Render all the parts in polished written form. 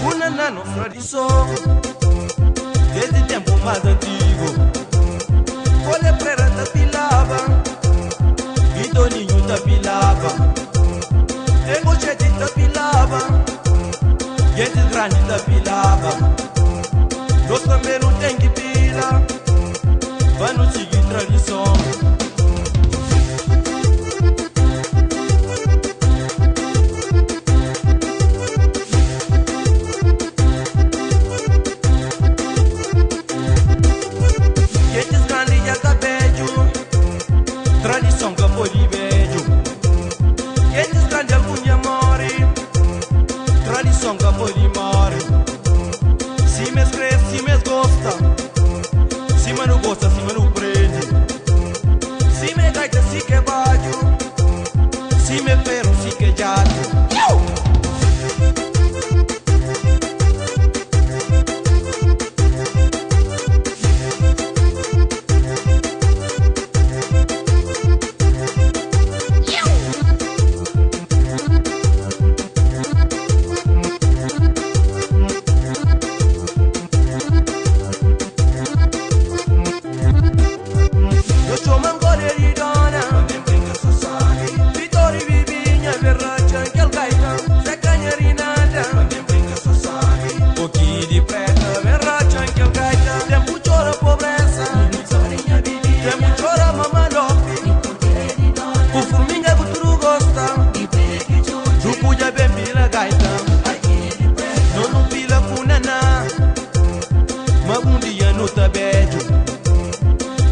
Una nano tradição desde tempo mais antigo. Olha prera da pilava e Toninho da pilava. Tengo gente da pilava, gente grande da pilava. Nós também não tem que pila, vamos seguir tradição. Tradição que pode vejo, eles grande alguma morre. Tradição que pode morre. Se me escreve, se me gosta, se me não gosta, se me não prende. Se me gaita, se que baixo, se me ferro, se que jato.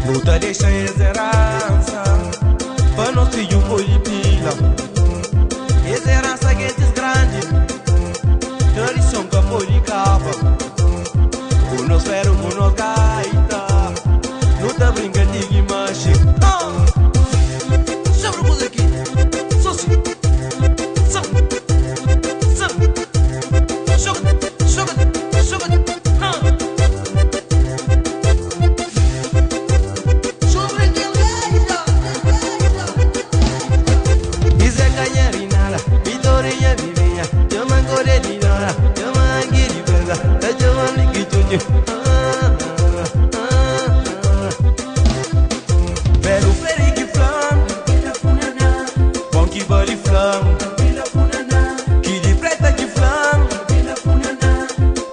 Luta deixa herança para nós filhos polipila. Herança que é grande, tradição que policava. Com nós ferro, com nós gaita, luta brinca de imagem. Sobre o música, só se Vero feri que flam, bom que body flam, que de preta que flam,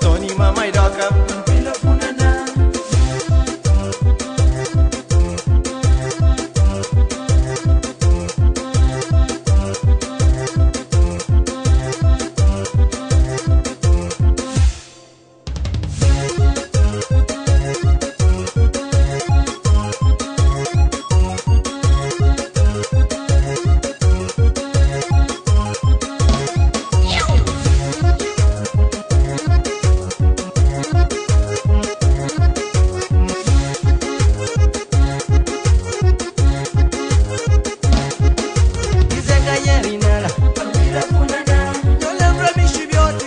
Tony mamãe doca. Eu lembro a Michibiote,